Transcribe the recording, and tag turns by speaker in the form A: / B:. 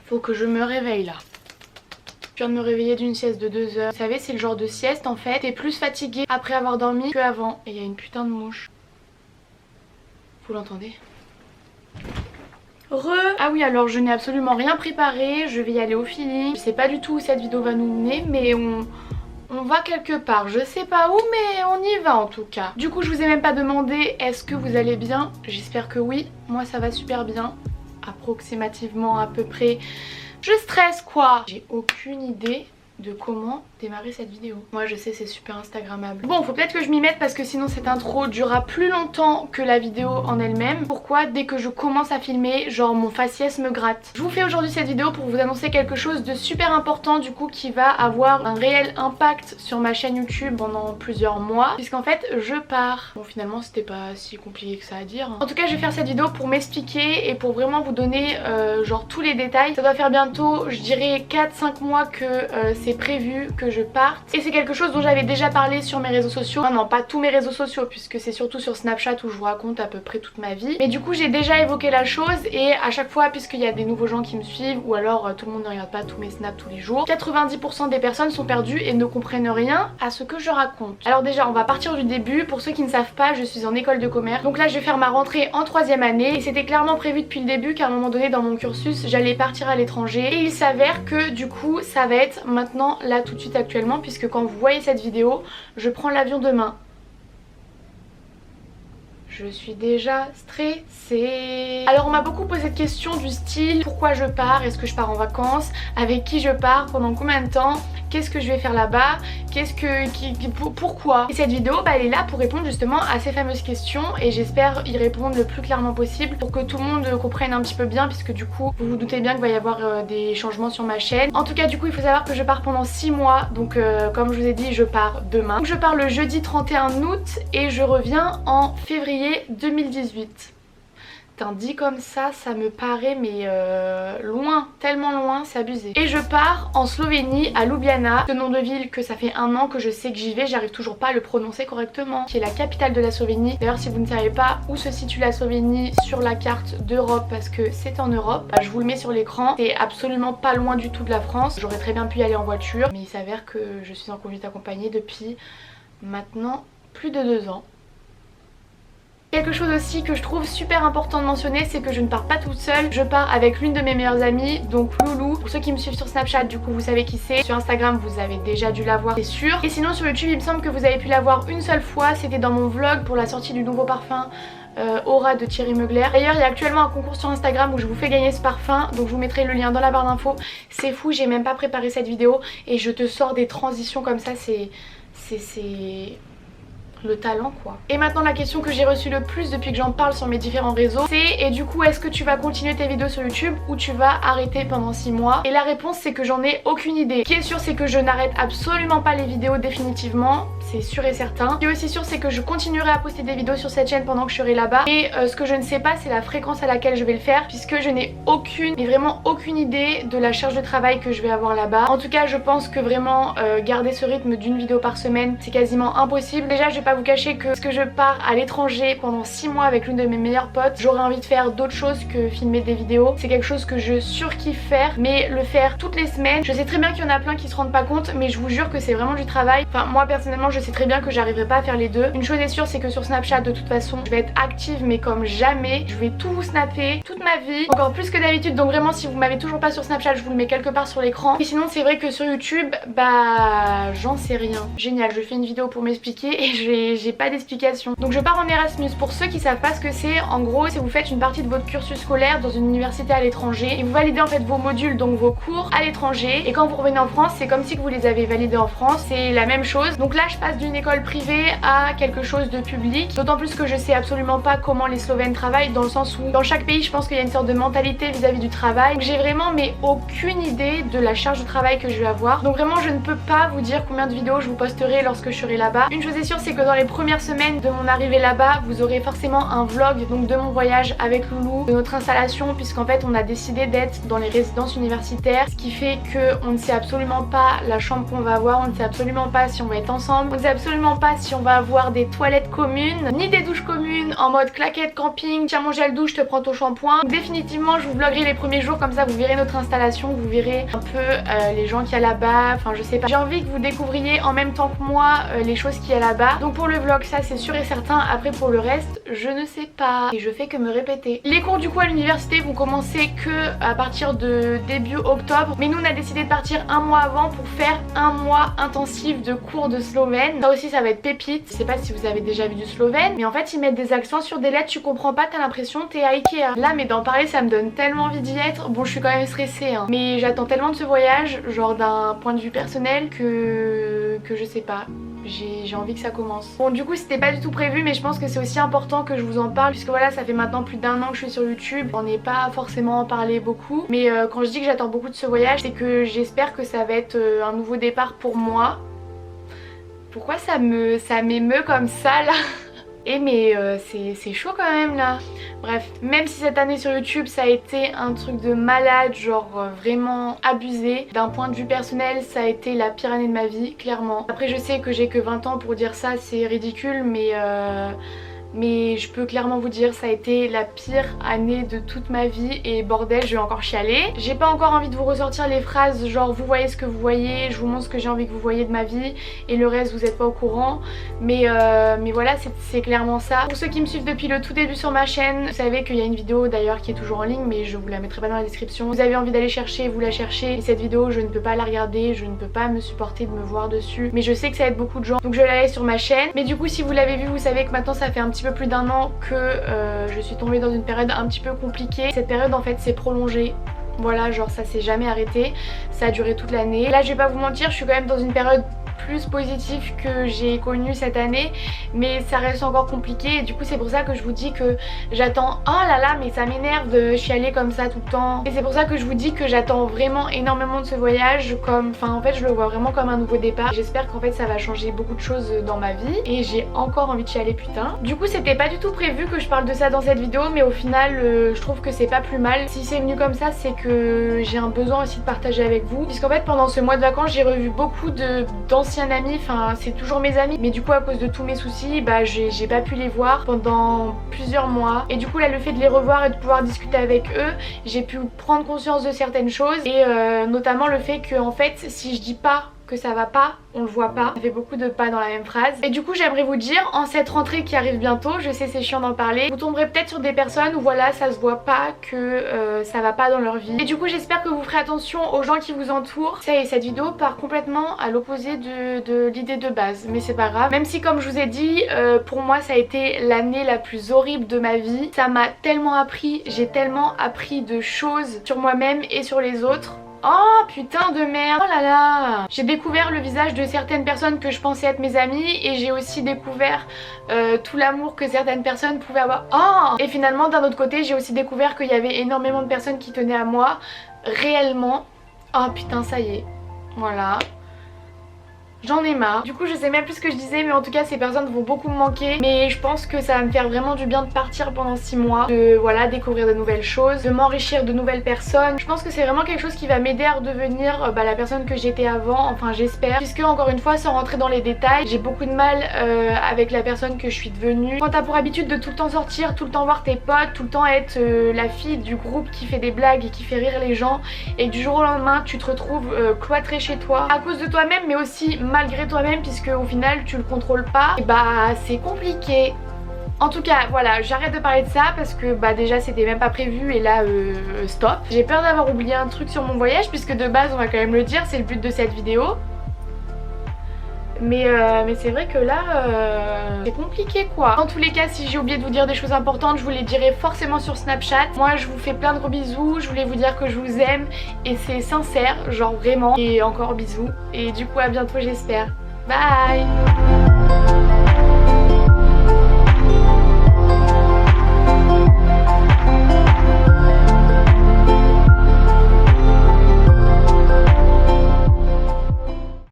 A: Faut que je me réveille là. Je viens de me réveiller d'une sieste de 2 heures. Vous savez, c'est le genre de sieste en fait. T'es plus fatiguée après avoir dormi qu'avant. Et il y a une putain de mouche. Vous l'entendez? Ah oui, alors je n'ai absolument rien préparé. Je vais y aller au feeling. Je sais pas du tout où cette vidéo va nous mener, mais on va quelque part. Je sais pas où, mais on y va en tout cas. Du coup, je vous ai même pas demandé est-ce que vous allez bien. J'espère que oui. Moi, ça va super bien. Approximativement à peu près. Je stresse quoi. J'ai aucune idée de comment démarrer cette vidéo. Moi je sais, c'est super instagrammable. Bon, faut peut-être que je m'y mette parce que sinon cette intro durera plus longtemps que la vidéo en elle-même. Pourquoi? Dès que je commence à filmer, genre mon faciès me gratte. Je vous fais aujourd'hui cette vidéo pour vous annoncer quelque chose de super important du coup qui va avoir un réel impact sur ma chaîne YouTube pendant plusieurs mois, puisqu'en fait je pars. Bon, finalement c'était pas si compliqué que ça à dire, hein. En tout cas je vais faire cette vidéo pour m'expliquer et pour vraiment vous donner genre tous les détails. Ça doit faire bientôt, je dirais 4-5 mois que c'est prévu que je parte, et c'est quelque chose dont j'avais déjà parlé sur mes réseaux sociaux. Enfin, non, pas tous mes réseaux sociaux puisque c'est surtout sur Snapchat où je vous raconte à peu près toute ma vie, mais du coup j'ai déjà évoqué la chose, et à chaque fois, puisqu'il y a des nouveaux gens qui me suivent ou alors tout le monde ne regarde pas tous mes snaps tous les jours, 90% des personnes sont perdues et ne comprennent rien à ce que je raconte. Alors déjà on va partir du début. Pour ceux qui ne savent pas, je suis en école de commerce, donc là je vais faire ma rentrée en 3e année, et c'était clairement prévu depuis le début qu'à un moment donné dans mon cursus j'allais partir à l'étranger, et il s'avère que du coup ça va être maintenant là tout de suite actuellement, puisque quand vous voyez cette vidéo, je prends l'avion demain. Je suis déjà stressée. Alors on m'a beaucoup posé de questions du style pourquoi je pars, est-ce que je pars en vacances, avec qui je pars, pendant combien de temps, qu'est-ce que je vais faire là-bas, pourquoi. Et cette vidéo elle est là pour répondre justement à ces fameuses questions, et j'espère y répondre le plus clairement possible pour que tout le monde comprenne un petit peu bien, puisque du coup vous vous doutez bien qu'il va y avoir des changements sur ma chaîne. En tout cas du coup il faut savoir que je pars pendant 6 mois, donc comme je vous ai dit je pars demain. Donc je pars le jeudi 31 août et je reviens en février 2018. Dit comme ça me paraît mais loin, tellement loin, c'est abusé. Et je pars en Slovénie, à Ljubljana, ce nom de ville que ça fait 1 an que je sais que j'y vais, j'arrive toujours pas à le prononcer correctement, qui est la capitale de la Slovénie. D'ailleurs si vous ne savez pas où se situe la Slovénie sur la carte d'Europe, parce que c'est en Europe, je vous le mets sur l'écran, c'est absolument pas loin du tout de la France. J'aurais très bien pu y aller en voiture, mais il s'avère que je suis en conduite accompagnée depuis maintenant plus de 2 ans. Quelque chose aussi que je trouve super important de mentionner, c'est que je ne pars pas toute seule, je pars avec l'une de mes meilleures amies, donc Loulou. Pour ceux qui me suivent sur Snapchat, du coup vous savez qui c'est. Sur Instagram vous avez déjà dû la voir, c'est sûr. Et sinon sur YouTube il me semble que vous avez pu la voir une seule fois, c'était dans mon vlog pour la sortie du nouveau parfum Aura de Thierry Mugler. D'ailleurs il y a actuellement un concours sur Instagram où je vous fais gagner ce parfum, donc je vous mettrai le lien dans la barre d'infos. C'est fou, j'ai même pas préparé cette vidéo et je te sors des transitions comme ça, c'est le talent quoi. Et maintenant la question que j'ai reçue le plus depuis que j'en parle sur mes différents réseaux, c'est et du coup est-ce que tu vas continuer tes vidéos sur YouTube ou tu vas arrêter pendant 6 mois? Et la réponse c'est que j'en ai aucune idée. Ce qui est sûr c'est que je n'arrête absolument pas les vidéos définitivement, c'est sûr et certain. Ce qui est aussi sûr c'est que je continuerai à poster des vidéos sur cette chaîne pendant que je serai là-bas, et ce que je ne sais pas c'est la fréquence à laquelle je vais le faire, puisque je n'ai aucune, mais vraiment aucune idée de la charge de travail que je vais avoir là-bas. En tout cas je pense que vraiment garder ce rythme d'une vidéo par semaine c'est quasiment impossible. Déjà je vais pas vous cacher que parce que je pars à l'étranger pendant 6 mois avec l'une de mes meilleures potes, j'aurais envie de faire d'autres choses que filmer des vidéos. C'est quelque chose que je surkiffe faire, mais le faire toutes les semaines, je sais très bien qu'il y en a plein qui se rendent pas compte, mais je vous jure que c'est vraiment du travail. Enfin moi personnellement je sais très bien que j'arriverai pas à faire les deux. Une chose est sûre, c'est que sur Snapchat de toute façon je vais être active mais comme jamais, je vais tout vous snapper toute ma vie, encore plus que d'habitude. Donc vraiment si vous m'avez toujours pas sur Snapchat, je vous le mets quelque part sur l'écran. Et sinon c'est vrai que sur YouTube bah j'en sais rien. Génial, je fais une vidéo pour m'expliquer et j'ai pas d'explication. Donc je pars en Erasmus. Pour ceux qui savent pas ce que c'est, en gros c'est vous faites une partie de votre cursus scolaire dans une université à l'étranger et vous validez en fait vos modules, donc vos cours à l'étranger, et quand vous revenez en France c'est comme si vous les avez validés en France, c'est la même chose. Donc là je passe d'une école privée à quelque chose de public, d'autant plus que je sais absolument pas comment les Slovènes travaillent, dans le sens où dans chaque pays je pense qu'il y a une sorte de mentalité vis-à-vis du travail. Donc j'ai vraiment mais aucune idée de la charge de travail que je vais avoir, donc vraiment je ne peux pas vous dire combien de vidéos je vous posterai lorsque je serai là-bas. Une chose est sûre c'est que dans les premières semaines de mon arrivée là-bas, vous aurez forcément un vlog donc de mon voyage avec Loulou, de notre installation, puisqu'en fait on a décidé d'être dans les résidences universitaires, ce qui fait qu'on ne sait absolument pas la chambre qu'on va avoir, on ne sait absolument pas si on va être ensemble, on ne sait absolument pas si on va avoir des toilettes communes, ni des douches communes en mode claquette camping, tiens mon gel douche, te prends ton shampoing. Donc, définitivement je vous vloggerai les premiers jours, comme ça vous verrez notre installation, vous verrez un peu les gens qu'il y a là-bas, enfin je sais pas. J'ai envie que vous découvriez en même temps que moi les choses qu'il y a là-bas. Donc pour le vlog ça c'est sûr et certain, après pour le reste je ne sais pas et je fais que me répéter. Les cours du coup à l'université vont commencer que à partir de début octobre, mais nous on a décidé de partir un mois avant pour faire un mois intensif de cours de slovène. Ça aussi ça va être pépite. Je sais pas si vous avez déjà vu du slovène, mais en fait ils mettent des accents sur des lettres, tu comprends pas, t'as l'impression t'es à Ikea. Là mais d'en parler ça me donne tellement envie d'y être. Bon je suis quand même stressée hein, mais j'attends tellement de ce voyage, genre d'un point de vue personnel que je sais pas. J'ai envie que ça commence. Bon du coup c'était pas du tout prévu, mais je pense que c'est aussi important que je vous en parle, puisque voilà ça fait maintenant plus d'1 an que je suis sur YouTube. On n'est pas forcément parlé beaucoup, mais quand je dis que j'attends beaucoup de ce voyage, c'est que j'espère que ça va être un nouveau départ pour moi. Pourquoi ça m'émeut comme ça là? Et mais c'est chaud quand même là. Bref, même si cette année sur YouTube ça a été un truc de malade, genre vraiment abusé, d'un point de vue personnel ça a été la pire année de ma vie, clairement. Après je sais que j'ai que 20 ans pour dire ça, c'est ridicule, mais je peux clairement vous dire ça a été la pire année de toute ma vie et bordel je vais encore chialer. J'ai pas encore envie de vous ressortir les phrases genre vous voyez ce que vous voyez, je vous montre ce que j'ai envie que vous voyez de ma vie et le reste vous êtes pas au courant, mais voilà c'est clairement ça. Pour ceux qui me suivent depuis le tout début sur ma chaîne, vous savez qu'il y a une vidéo d'ailleurs qui est toujours en ligne, mais je vous la mettrai pas dans la description. Vous avez envie d'aller chercher, vous la cherchez, et cette vidéo je ne peux pas la regarder, je ne peux pas me supporter de me voir dessus, mais je sais que ça aide beaucoup de gens donc je la laisse sur ma chaîne. Mais du coup si vous l'avez vu vous savez que maintenant ça fait un petit peu plus d'1 an que je suis tombée dans une période un petit peu compliquée. Cette période en fait s'est prolongée. Voilà, genre ça s'est jamais arrêté, ça a duré toute l'année. Là je vais pas vous mentir, je suis quand même dans une période plus positive que j'ai connue cette année, mais ça reste encore compliqué et du coup c'est pour ça que je vous dis que j'attends. Oh là là mais ça m'énerve de chialer comme ça tout le temps, et c'est pour ça que je vous dis que j'attends vraiment énormément de ce voyage, comme enfin en fait je le vois vraiment comme un nouveau départ. J'espère qu'en fait ça va changer beaucoup de choses dans ma vie et j'ai encore envie de chialer putain. Du coup c'était pas du tout prévu que je parle de ça dans cette vidéo, mais au final je trouve que c'est pas plus mal. Si c'est venu comme ça c'est que j'ai un besoin aussi de partager avec vous, puisqu'en fait pendant ce mois de vacances j'ai revu beaucoup d'anciens amis, enfin c'est toujours mes amis, mais du coup à cause de tous mes soucis bah j'ai pas pu les voir pendant plusieurs mois, et du coup là le fait de les revoir et de pouvoir discuter avec eux, j'ai pu prendre conscience de certaines choses, et notamment le fait que en fait si je dis pas que ça va pas, on le voit pas. Ça fait beaucoup de pas dans la même phrase. Et du coup j'aimerais vous dire, en cette rentrée qui arrive bientôt, je sais c'est chiant d'en parler, vous tomberez peut-être sur des personnes où voilà ça se voit pas que ça va pas dans leur vie. Et du coup j'espère que vous ferez attention aux gens qui vous entourent. Ça y est, cette vidéo part complètement à l'opposé de l'idée de base, mais c'est pas grave. Même si comme je vous ai dit, pour moi ça a été l'année la plus horrible de ma vie. Ça m'a tellement appris, j'ai tellement appris de choses sur moi-même et sur les autres. Oh putain de merde, oh là là. J'ai découvert le visage de certaines personnes que je pensais être mes amies, et j'ai aussi découvert tout l'amour que certaines personnes pouvaient avoir. Oh. Et finalement d'un autre côté j'ai aussi découvert qu'il y avait énormément de personnes qui tenaient à moi réellement. Oh putain ça y est, voilà. J'en ai marre. Du coup je sais même plus ce que je disais, mais en tout cas ces personnes vont beaucoup me manquer. Mais je pense que ça va me faire vraiment du bien de partir pendant 6 mois, de voilà découvrir de nouvelles choses, de m'enrichir de nouvelles personnes. Je pense que c'est vraiment quelque chose qui va m'aider à redevenir la personne que j'étais avant, enfin j'espère. Puisque encore une fois sans rentrer dans les détails, j'ai beaucoup de mal avec la personne que je suis devenue. Quand t'as pour habitude de tout le temps sortir, tout le temps voir tes potes, tout le temps être la fille du groupe qui fait des blagues et qui fait rire les gens, et du jour au lendemain tu te retrouves cloîtrée chez toi à cause de toi-même, mais aussi malgré toi-même, puisque au final tu le contrôles pas, et bah c'est compliqué. En tout cas voilà, j'arrête de parler de ça parce que bah déjà c'était même pas prévu, et là stop. J'ai peur d'avoir oublié un truc sur mon voyage, puisque de base on va quand même le dire, c'est le but de cette vidéo. Mais c'est vrai que là c'est compliqué quoi. Dans tous les cas si j'ai oublié de vous dire des choses importantes, je vous les dirai forcément sur Snapchat. Moi je vous fais plein de gros bisous, je voulais vous dire que je vous aime et c'est sincère, genre vraiment. Et encore bisous, et du coup à bientôt j'espère. Bye.